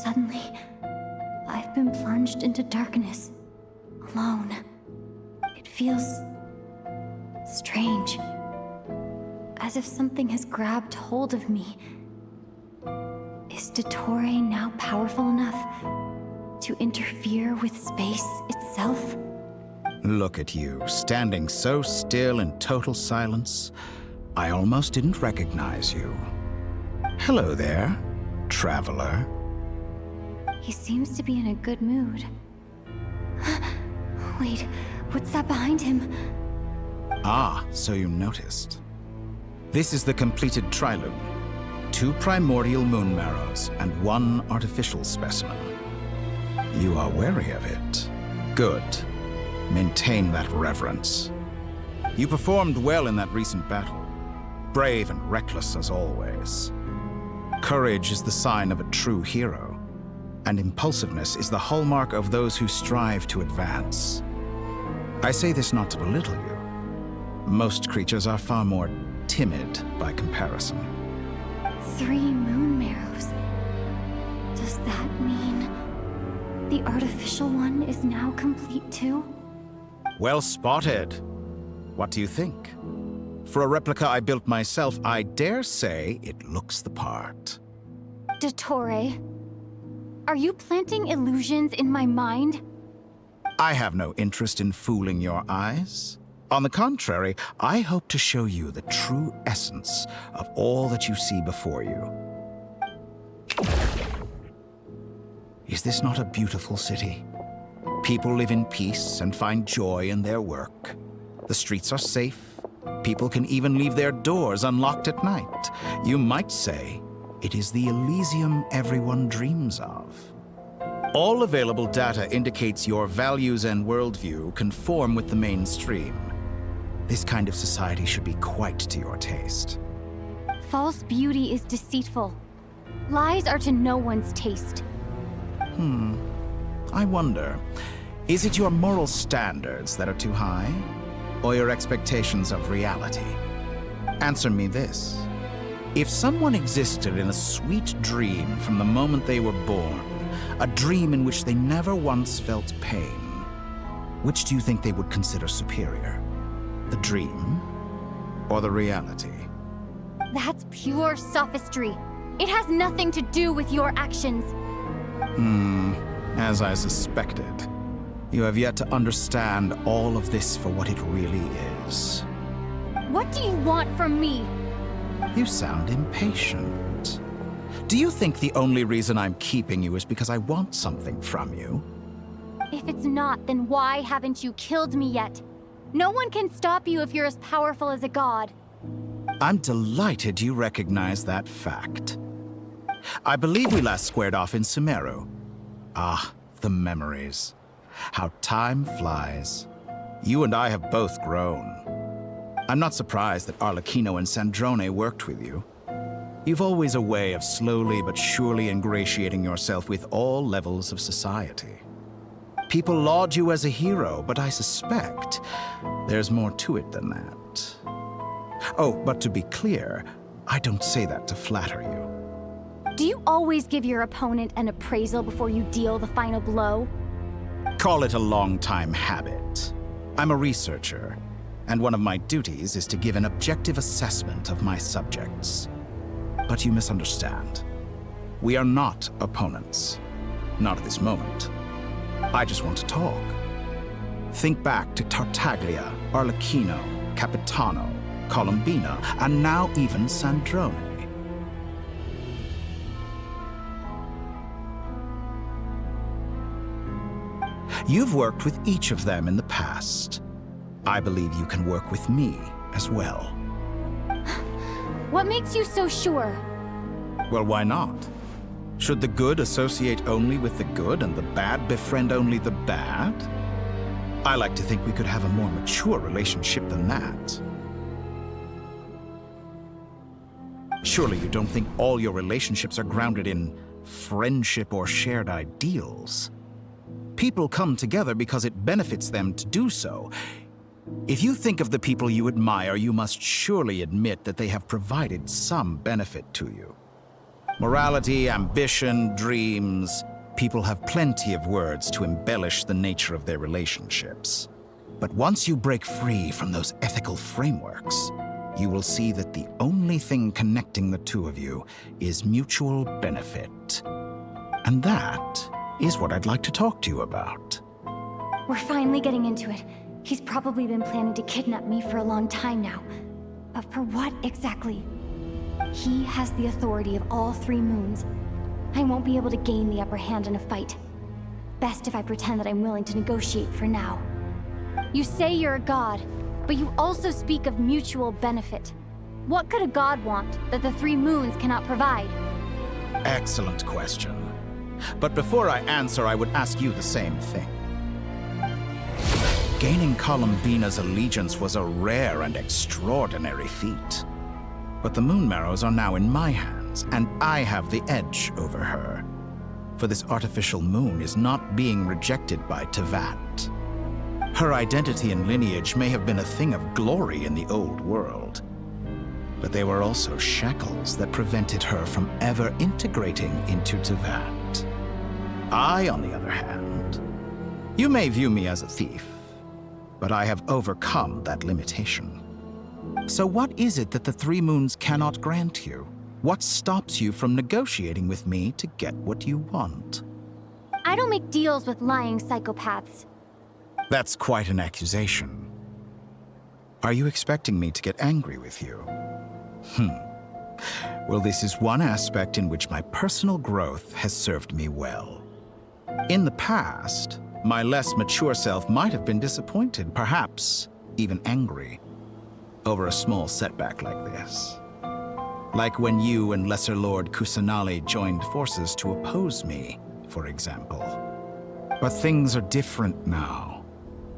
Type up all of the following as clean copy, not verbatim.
Suddenly, I've been plunged into darkness, alone. It feels strange, as if something has grabbed hold of me. Is Dottore now powerful enough to interfere with space itself? Look at you, standing so still in total silence. I almost didn't recognize you. Hello there, traveler. He seems to be in a good mood. Wait, what's that behind him? Ah, so you noticed. This is the completed trilune. 2 primordial moon marrows and 1 artificial specimen. You are wary of it. Good. Maintain that reverence. You performed well in that recent battle. Brave and reckless as always. Courage is the sign of a true hero, and impulsiveness is the hallmark of those who strive to advance. I say this not to belittle you. Most creatures are far more timid by comparison. 3 moon marrows. Does that mean the artificial one is now complete too? Well spotted. What do you think? For a replica I built myself, I dare say it looks the part. Dottore, are you planting illusions in my mind? I have no interest in fooling your eyes. On the contrary, I hope to show you the true essence of all that you see before you. Is this not a beautiful city? People live in peace and find joy in their work. The streets are safe. People can even leave their doors unlocked at night. You might say it is the Elysium everyone dreams of. All available data indicates your values and worldview conform with the mainstream. This kind of society should be quite to your taste. False beauty is deceitful. Lies are to no one's taste. I wonder, is it your moral standards that are too high? Or your expectations of reality? Answer me this. If someone existed in a sweet dream from the moment they were born, a dream in which they never once felt pain, which do you think they would consider superior? The dream or the reality? That's pure sophistry. It has nothing to do with your actions. As I suspected. You have yet to understand all of this for what it really is. What do you want from me? You sound impatient. Do you think the only reason I'm keeping you is because I want something from you? If it's not, then why haven't you killed me yet? No one can stop you if you're as powerful as a god. I'm delighted you recognize that fact. I believe we last squared off in Sumeru. Ah, the memories. How time flies. You and I have both grown. I'm not surprised that Arlecchino and Sandrone worked with you. You've always a way of slowly but surely ingratiating yourself with all levels of society. People laud you as a hero, but I suspect there's more to it than that. Oh, but to be clear, I don't say that to flatter you. Do you always give your opponent an appraisal before you deal the final blow? Call it a long-time habit. I'm a researcher, and one of my duties is to give an objective assessment of my subjects. But you misunderstand. We are not opponents. Not at this moment. I just want to talk. Think back to Tartaglia, Arlecchino, Capitano, Colombina, and now even Sandrone. You've worked with each of them in the past. I believe you can work with me as well. What makes you so sure? Well, why not? Should the good associate only with the good and the bad befriend only the bad? I like to think we could have a more mature relationship than that. Surely you don't think all your relationships are grounded in friendship or shared ideals. People come together because it benefits them to do so. If you think of the people you admire, you must surely admit that they have provided some benefit to you. Morality, ambition, dreams. People have plenty of words to embellish the nature of their relationships. But once you break free from those ethical frameworks, you will see that the only thing connecting the two of you is mutual benefit. And that is what I'd like to talk to you about. We're finally getting into it. He's probably been planning to kidnap me for a long time now. But for what exactly? He has the authority of all three moons. I won't be able to gain the upper hand in a fight. Best if I pretend that I'm willing to negotiate for now. You say you're a god, but you also speak of mutual benefit. What could a god want that the three moons cannot provide? Excellent question. But before I answer, I would ask you the same thing. Gaining Columbina's allegiance was a rare and extraordinary feat. But the Moon Marrows are now in my hands, and I have the edge over her. For this artificial moon is not being rejected by Tevat. Her identity and lineage may have been a thing of glory in the old world, but they were also shackles that prevented her from ever integrating into Tevat. I, on the other hand, you may view me as a thief, but I have overcome that limitation. So what is it that the three moons cannot grant you? What stops you from negotiating with me to get what you want? I don't make deals with lying psychopaths. That's quite an accusation. Are you expecting me to get angry with you? Well, this is one aspect in which my personal growth has served me well. In the past, my less mature self might have been disappointed, perhaps even angry, over a small setback like this. Like when you and Lesser Lord Kusanali joined forces to oppose me, for example. But things are different now.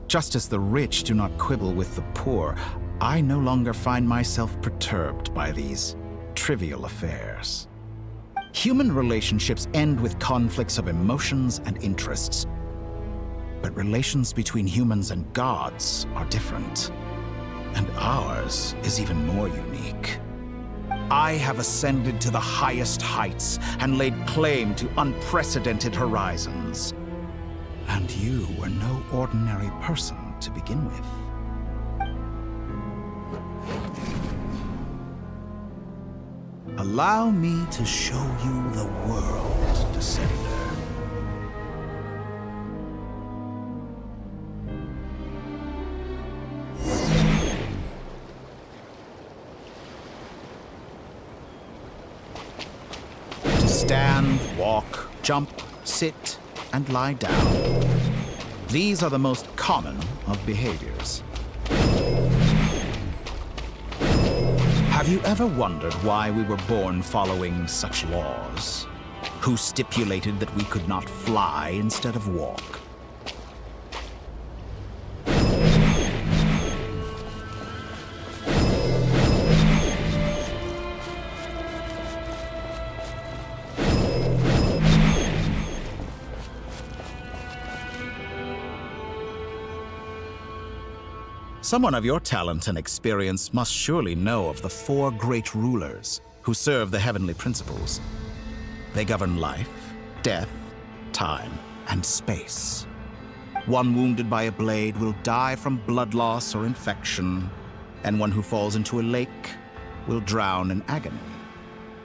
Just as the rich do not quibble with the poor, I no longer find myself perturbed by these trivial affairs. Human relationships end with conflicts of emotions and interests. But relations between humans and gods are different. And ours is even more unique. I have ascended to the highest heights and laid claim to unprecedented horizons. And you were no ordinary person to begin with. Allow me to show you the world, Descender. To stand, walk, jump, sit, and lie down. These are the most common of behaviors. Have you ever wondered why we were born following such laws? Who stipulated that we could not fly instead of walk? Someone of your talent and experience must surely know of the four great rulers who serve the heavenly principles. They govern life, death, time, and space. One wounded by a blade will die from blood loss or infection, and one who falls into a lake will drown in agony.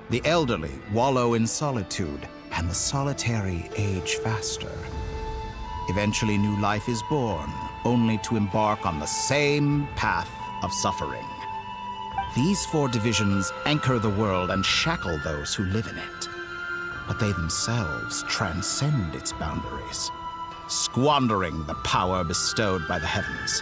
The elderly wallow in solitude, and the solitary age faster. Eventually, new life is born, only to embark on the same path of suffering. These four divisions anchor the world and shackle those who live in it. But they themselves transcend its boundaries, squandering the power bestowed by the heavens.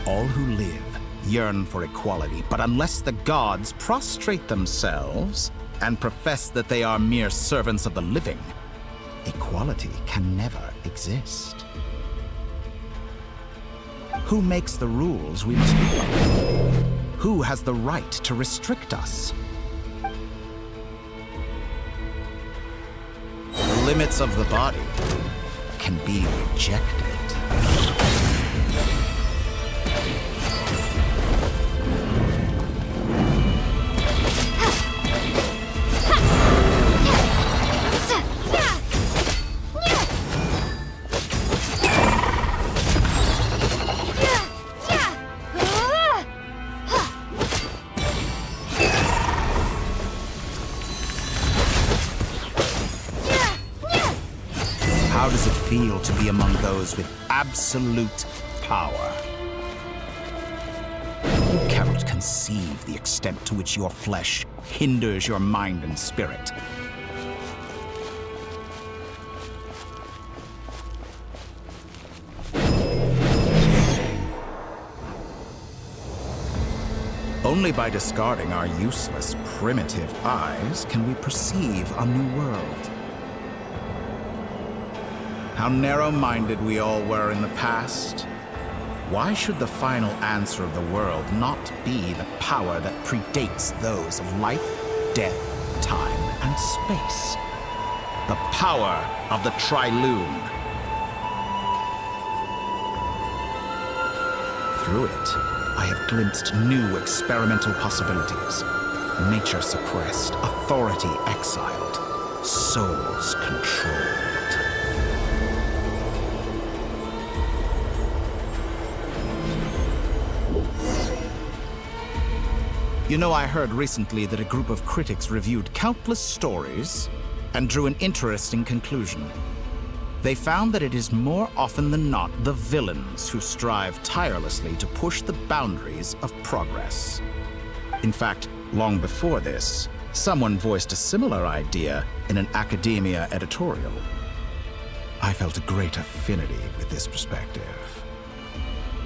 All who live yearn for equality, but unless the gods prostrate themselves and profess that they are mere servants of the living, equality can never exist. Who makes the rules we must live by? Who has the right to restrict us? The limits of the body can be rejected. feel to be among those with absolute power? You cannot conceive the extent to which your flesh hinders your mind and spirit. Only by discarding our useless, primitive eyes can we perceive a new world. How narrow-minded we all were in the past. Why should the final answer of the world not be the power that predates those of life, death, time, and space? The power of the Triloom. Through it, I have glimpsed new experimental possibilities. Nature suppressed, authority exiled, souls controlled. You know, I heard recently that a group of critics reviewed countless stories and drew an interesting conclusion. They found that it is more often than not the villains who strive tirelessly to push the boundaries of progress. In fact, long before this, someone voiced a similar idea in an academia editorial. I felt a great affinity with this perspective.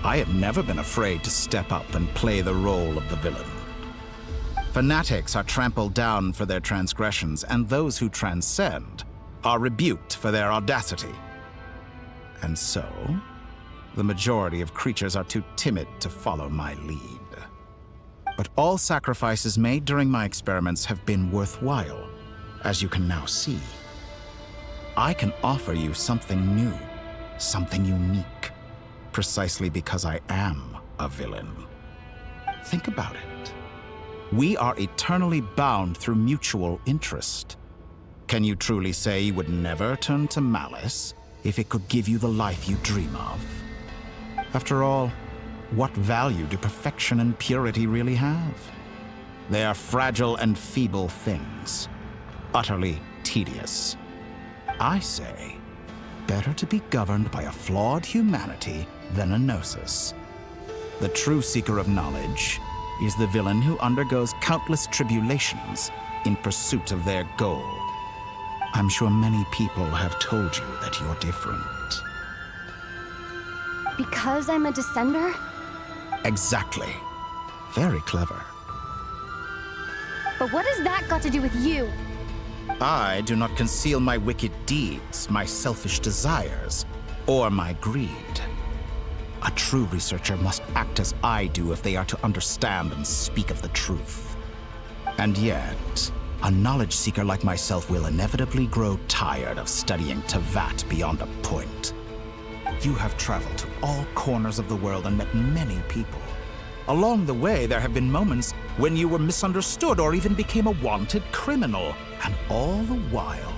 I have never been afraid to step up and play the role of the villain. Fanatics are trampled down for their transgressions, and those who transcend are rebuked for their audacity. And so, the majority of creatures are too timid to follow my lead. But all sacrifices made during my experiments have been worthwhile, as you can now see. I can offer you something new, something unique, precisely because I am a villain. Think about it. We are eternally bound through mutual interest. Can you truly say you would never turn to malice if it could give you the life you dream of? After all, what value do perfection and purity really have? They are fragile and feeble things, utterly tedious. I say, better to be governed by a flawed humanity than a gnosis. The true seeker of knowledge is the villain who undergoes countless tribulations in pursuit of their goal. I'm sure many people have told you that you're different. Because I'm a descender? Exactly. Very clever. But what has that got to do with you? I do not conceal my wicked deeds, my selfish desires, or my greed. A true researcher must act as I do if they are to understand and speak of the truth. And yet, a knowledge seeker like myself will inevitably grow tired of studying Tevat beyond a point. You have traveled to all corners of the world and met many people. Along the way, there have been moments when you were misunderstood or even became a wanted criminal. And all the while,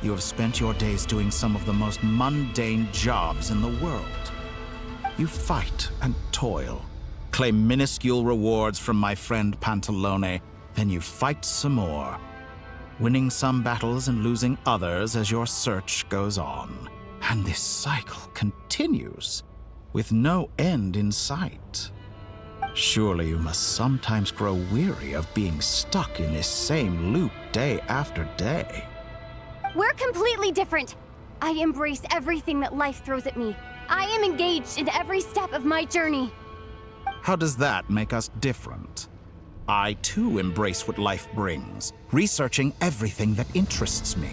you have spent your days doing some of the most mundane jobs in the world. You fight and toil, claim minuscule rewards from my friend Pantalone, then you fight some more, winning some battles and losing others as your search goes on. And this cycle continues, with no end in sight. Surely you must sometimes grow weary of being stuck in this same loop day after day. We're completely different. I embrace everything that life throws at me. I am engaged in every step of my journey. How does that make us different? I too embrace what life brings, researching everything that interests me.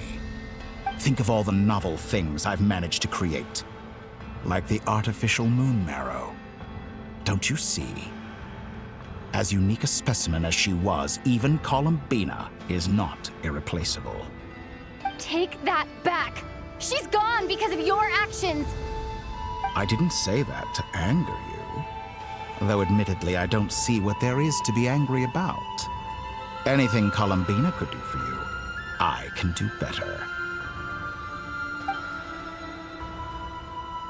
Think of all the novel things I've managed to create, like the artificial moon marrow. Don't you see? As unique a specimen as she was, even Columbina is not irreplaceable. Take that back! She's gone because of your actions! I didn't say that to anger you. Though admittedly, I don't see what there is to be angry about. Anything Columbina could do for you, I can do better.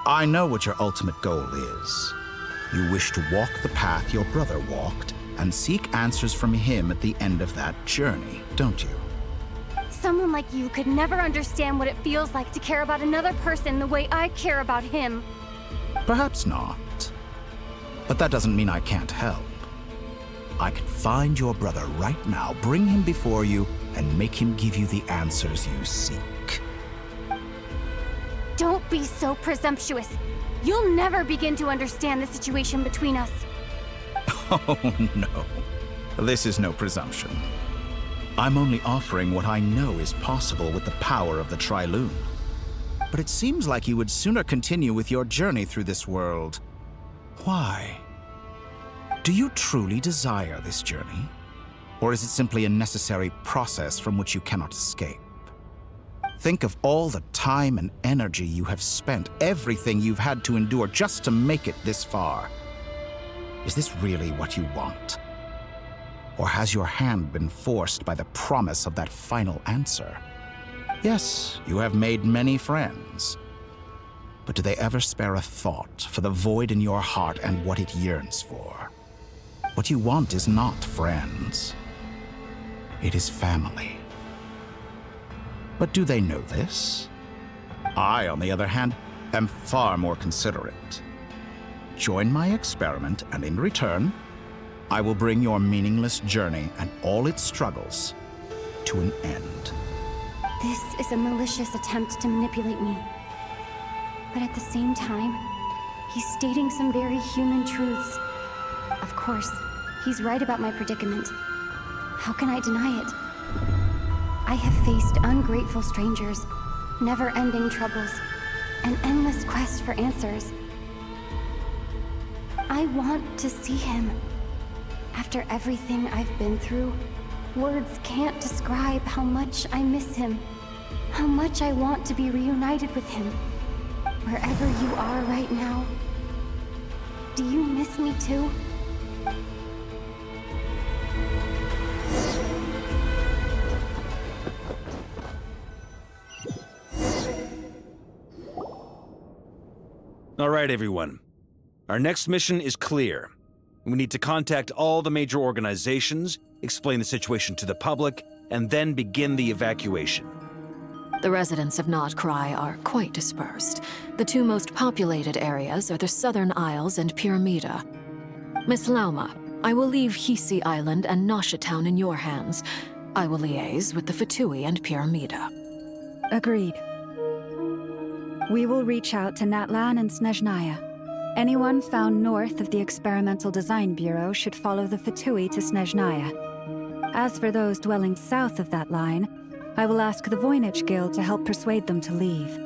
I know what your ultimate goal is. You wish to walk the path your brother walked and seek answers from him at the end of that journey, don't you? Someone like you could never understand what it feels like to care about another person the way I care about him. Perhaps not. But that doesn't mean I can't help. I can find your brother right now, bring him before you, and make him give you the answers you seek. Don't be so presumptuous. You'll never begin to understand the situation between us. Oh, no. This is no presumption. I'm only offering what I know is possible with the power of the Triloon. But it seems like you would sooner continue with your journey through this world. Why? Do you truly desire this journey? Or is it simply a necessary process from which you cannot escape? Think of all the time and energy you have spent, everything you've had to endure just to make it this far. Is this really what you want? Or has your hand been forced by the promise of that final answer? Yes, you have made many friends. But do they ever spare a thought for the void in your heart and what it yearns for? What you want is not friends. It is family. But do they know this? I, on the other hand, am far more considerate. Join my experiment, and in return, I will bring your meaningless journey and all its struggles to an end. This is a malicious attempt to manipulate me. But at the same time, he's stating some very human truths. Of course, he's right about my predicament. How can I deny it? I have faced ungrateful strangers, never-ending troubles, an endless quest for answers. I want to see him. After everything I've been through, words can't describe how much I miss him, how much I want to be reunited with him. Wherever you are right now, do you miss me too? All right, everyone. Our next mission is clear. We need to contact all the major organizations, explain the situation to the public, and then begin the evacuation. The residents of Not Cry are quite dispersed. The two most populated areas are the Southern Isles and Pyramida. Miss Lauma, I will leave Hisi Island and Nasha Town in your hands. I will liaise with the Fatui and Pyramida. Agreed. We will reach out to Natlan and Snezhnaya. Anyone found north of the Experimental Design Bureau should follow the Fatui to Snezhnaya. As for those dwelling south of that line, I will ask the Voynich Guild to help persuade them to leave.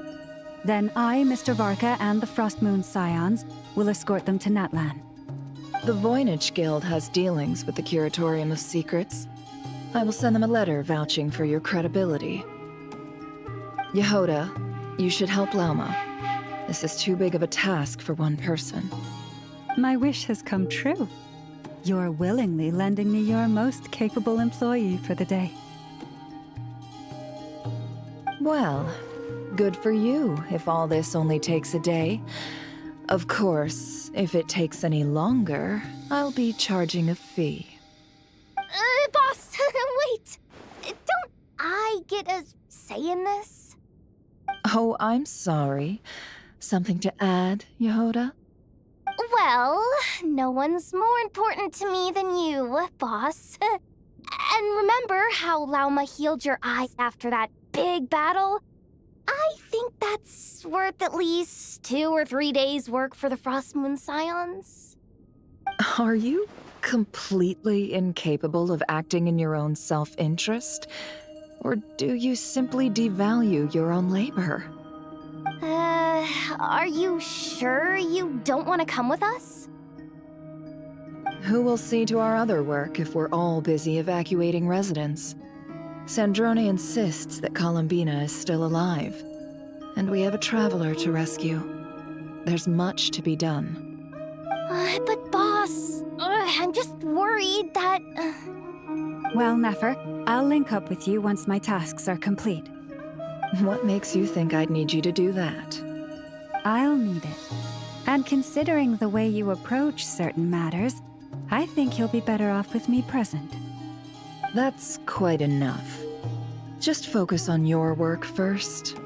Then I, Mr. Varka, and the Frostmoon Scions will escort them to Natlan. The Voynich Guild has dealings with the Curatorium of Secrets. I will send them a letter vouching for your credibility. Yehoda, you should help Lauma. This is too big of a task for one person. My wish has come true. You're willingly lending me your most capable employee for the day. Well, good for you if all this only takes a day. Of course, if it takes any longer, I'll be charging a fee. Boss, wait! Don't I get a say in this? Oh, I'm sorry. Something to add, Yehoda? Well, no one's more important to me than you, boss. And remember how Lauma healed your eyes after that big battle? I think that's worth at least 2 or 3 days' work for the Frostmoon Scions. Are you completely incapable of acting in your own self-interest? Or do you simply devalue your own labor? Are you sure you don't want to come with us? Who will see to our other work if we're all busy evacuating residents? Sandrone insists that Columbina is still alive, and we have a traveler to rescue. There's much to be done. But boss, I'm just worried that... Well, Nefer, I'll link up with you once my tasks are complete. What makes you think I'd need you to do that? I'll need it. And considering the way you approach certain matters, I think you'll be better off with me present. That's quite enough. Just focus on your work first.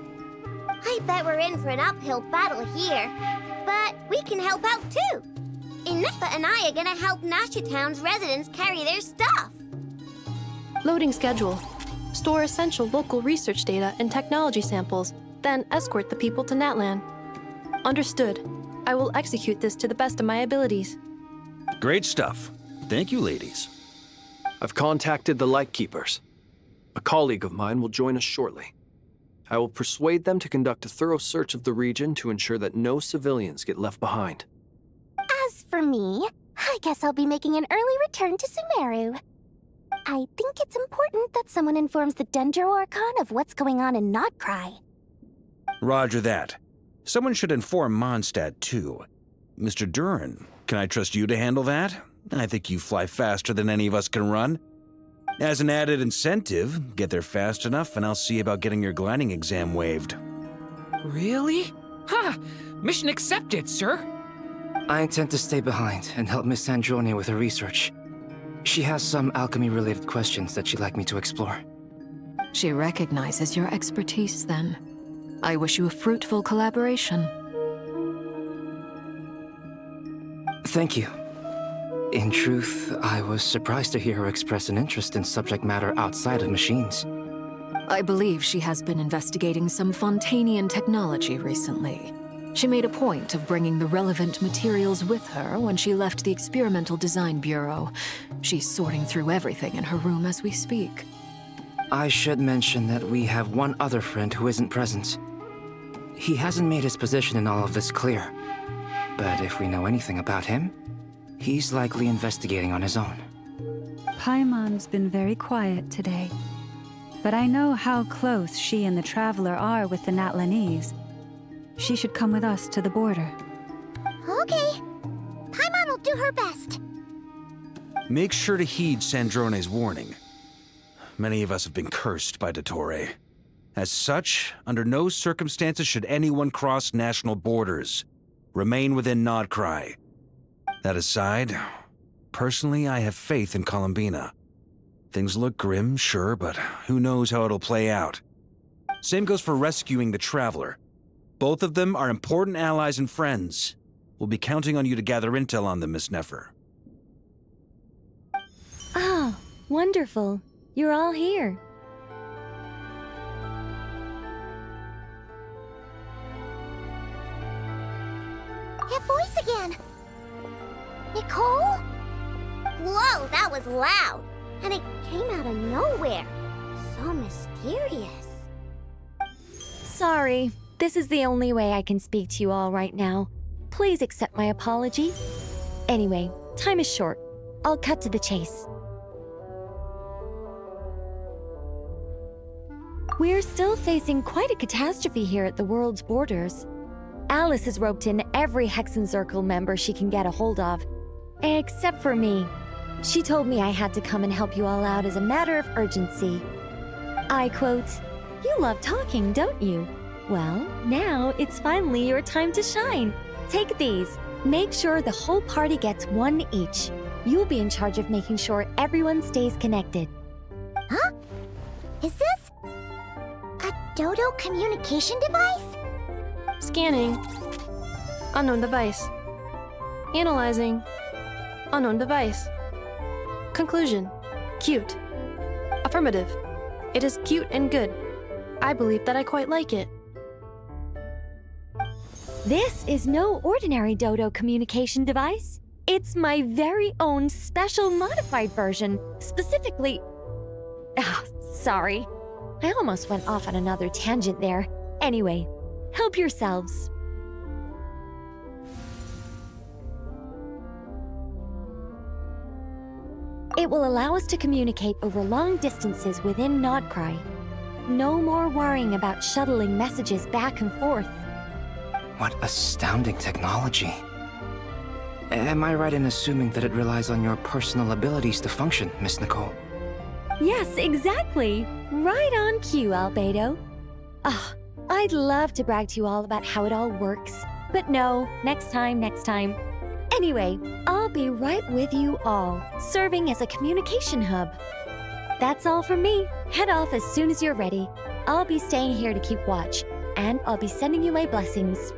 I bet we're in for an uphill battle here. But we can help out too. Ineppa and I are gonna help Nashatown's residents carry their stuff. Loading schedule. Store essential local research data and technology samples, then escort the people to Natlan. Understood. I will execute this to the best of my abilities. Great stuff. Thank you, ladies. I've contacted the Lightkeepers. A colleague of mine will join us shortly. I will persuade them to conduct a thorough search of the region to ensure that no civilians get left behind. As for me, I guess I'll be making an early return to Sumeru. I think it's important that someone informs the Dendro Archon of what's going on in Notcry. Roger that. Someone should inform Mondstadt, too. Mr. Duran, can I trust you to handle that? I think you fly faster than any of us can run. As an added incentive, get there fast enough and I'll see about getting your gliding exam waived. Really? Ha! Mission accepted, sir. I intend to stay behind and help Miss Sandrone with her research. She has some alchemy-related questions that she'd like me to explore. She recognizes your expertise then. I wish you a fruitful collaboration. Thank you. In truth, I was surprised to hear her express an interest in subject matter outside of machines. I believe she has been investigating some Fontanian technology recently. She made a point of bringing the relevant materials with her when she left the Experimental Design Bureau. She's sorting through everything in her room as we speak. I should mention that we have one other friend who isn't present. He hasn't made his position in all of this clear. But if we know anything about him, he's likely investigating on his own. Paimon's been very quiet today. But I know how close she and the Traveler are with the Natlanese. She should come with us to the border. Okay. Paimon will do her best. Make sure to heed Sandrone's warning. Many of us have been cursed by Dottore. As such, under no circumstances should anyone cross national borders. Remain within Nodcry. That aside, personally I have faith in Columbina. Things look grim, sure, but who knows how it'll play out. Same goes for rescuing the Traveler. Both of them are important allies and friends. We'll be counting on you to gather intel on them, Miss Nefer. Ah, wonderful. You're all here. That voice again! Nicole? Whoa, that was loud! And it came out of nowhere. So mysterious. Sorry, this is the only way I can speak to you all right now. Please accept my apology. Anyway, time is short. I'll cut to the chase. We're still facing quite a catastrophe here at the world's borders. Alice has roped in every Hexenzirkel member she can get a hold of. Except for me. She told me I had to come and help you all out as a matter of urgency. I quote, "You love talking, don't you? Well, now it's finally your time to shine. Take these. Make sure the whole party gets one each. You'll be in charge of making sure everyone stays connected." Huh? Is this a Dodo communication device? Scanning. Unknown device. Analyzing. Unknown device. Conclusion. Cute. Affirmative. It is cute and good. I believe that I quite like it. This is no ordinary Dodo communication device. It's my very own special modified version, specifically... Ah, sorry. I almost went off on another tangent there. Anyway, help yourselves. It will allow us to communicate over long distances within Nodcry. No more worrying about shuttling messages back and forth. What astounding technology. Am I right in assuming that it relies on your personal abilities to function, Miss Nicole? Yes, exactly. Right on cue, Albedo. Ah, I'd love to brag to you all about how it all works. But no, next time. Anyway, I'll be right with you all, serving as a communication hub. That's all from me. Head off as soon as you're ready. I'll be staying here to keep watch, and I'll be sending you my blessings.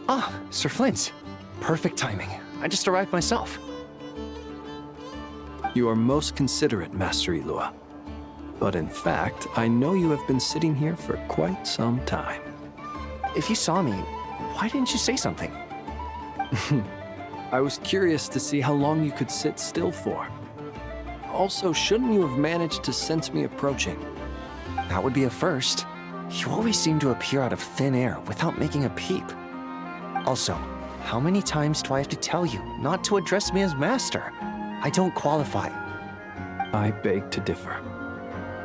Ah, Sir Flint. Perfect timing. I just arrived myself. You are most considerate, Master Ilua. But in fact, I know you have been sitting here for quite some time. If you saw me, why didn't you say something? I was curious to see how long you could sit still for. Also, shouldn't you have managed to sense me approaching? That would be a first. You always seem to appear out of thin air without making a peep. Also, how many times do I have to tell you not to address me as master? I don't qualify. I beg to differ.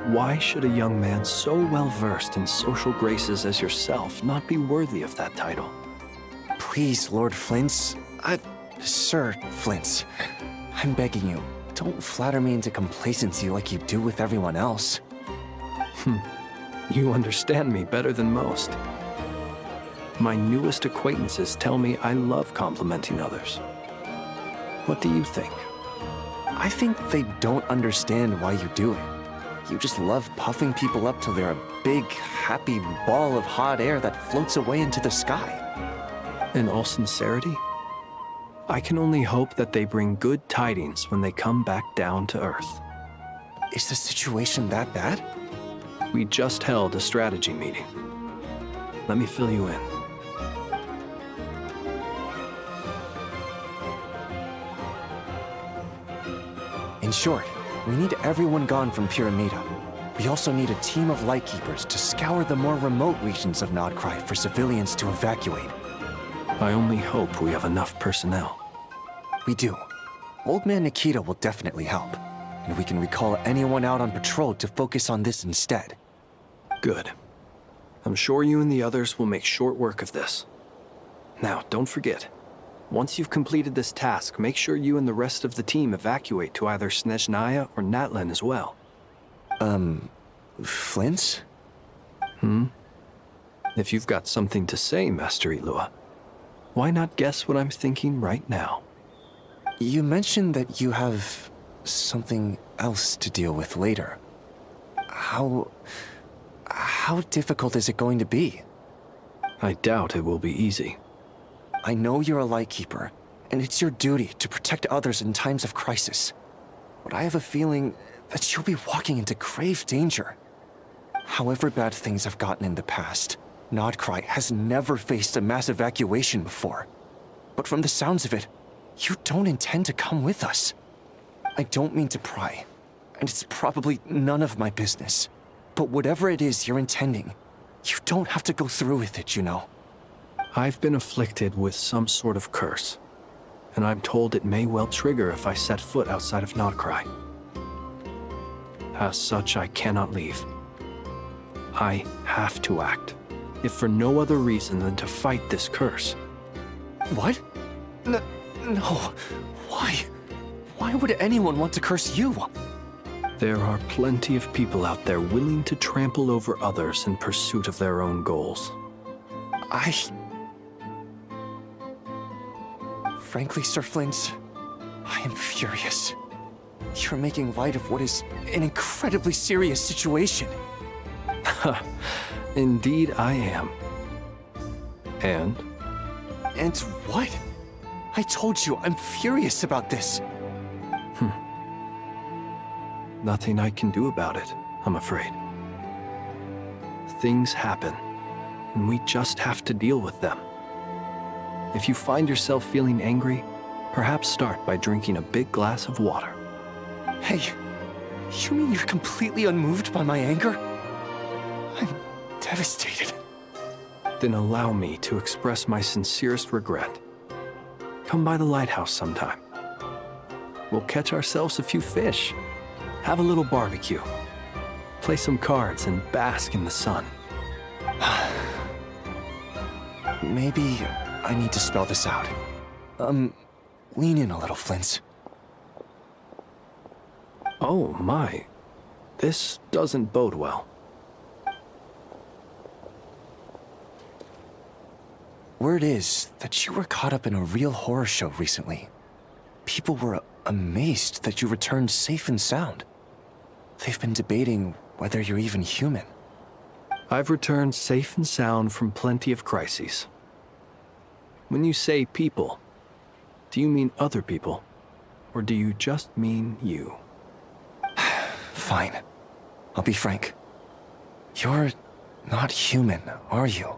Why should a young man so well-versed in social graces as yourself not be worthy of that title? Please, Lord Flint's... Sir Flint's. I'm begging you, don't flatter me into complacency like you do with everyone else. You understand me better than most. My newest acquaintances tell me I love complimenting others. What do you think? I think they don't understand why you do it. You just love puffing people up till they're a big, happy ball of hot air that floats away into the sky. In all sincerity, I can only hope that they bring good tidings when they come back down to Earth. Is the situation that bad? We just held a strategy meeting. Let me fill you in. In short, we need everyone gone from Pyramida. We also need a team of Lightkeepers to scour the more remote regions of Nodcry for civilians to evacuate. I only hope we have enough personnel. We do. Old Man Nikita will definitely help, and we can recall anyone out on patrol to focus on this instead. Good. I'm sure you and the others will make short work of this. Now, don't forget, once you've completed this task, make sure you and the rest of the team evacuate to either Snezhnaya or Natlan as well. Flint? If you've got something to say, Master Ilua, why not guess what I'm thinking right now? You mentioned that you have something else to deal with later. How difficult is it going to be? I doubt it will be easy. I know you're a Lightkeeper, and it's your duty to protect others in times of crisis. But I have a feeling that you'll be walking into grave danger. However bad things have gotten in the past, Nodcry has never faced a mass evacuation before. But from the sounds of it, you don't intend to come with us. I don't mean to pry, and it's probably none of my business. But whatever it is you're intending, you don't have to go through with it, you know. I've been afflicted with some sort of curse, and I'm told it may well trigger if I set foot outside of Nodcry. As such, I cannot leave. I have to act, if for no other reason than to fight this curse. What? No. Why? Why would anyone want to curse you? There are plenty of people out there willing to trample over others in pursuit of their own goals. Frankly, Sir Flint, I am furious. You're making light of what is an incredibly serious situation. Indeed I am. And? And what? I told you, I'm furious about this. Nothing I can do about it, I'm afraid. Things happen, and we just have to deal with them. If you find yourself feeling angry, perhaps start by drinking a big glass of water. Hey, you mean you're completely unmoved by my anger? I'm devastated. Then allow me to express my sincerest regret. Come by the lighthouse sometime. We'll catch ourselves a few fish have a little barbecue, play some cards, and bask in the sun. Maybe I need to spell this out. Lean in a little, Flint. Oh my, this doesn't bode well. Word is that you were caught up in a real horror show recently. People were amazed that you returned safe and sound. They've been debating whether you're even human. I've returned safe and sound from plenty of crises. When you say people, do you mean other people? Or do you just mean you? Fine. I'll be frank. You're not human, are you?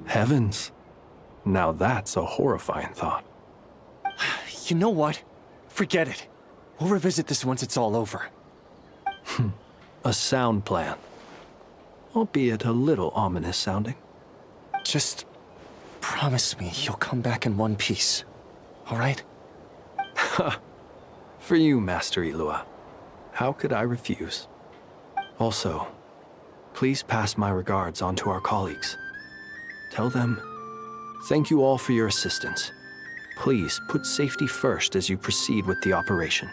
Heavens. Now that's a horrifying thought. You know what? Forget it. We'll revisit this once it's all over. A sound plan. Albeit a little ominous sounding. Just promise me you'll come back in one piece, all right? For you, Master Ilua. How could I refuse? Also, please pass my regards on to our colleagues. Tell them, thank you all for your assistance. Please put safety first as you proceed with the operation.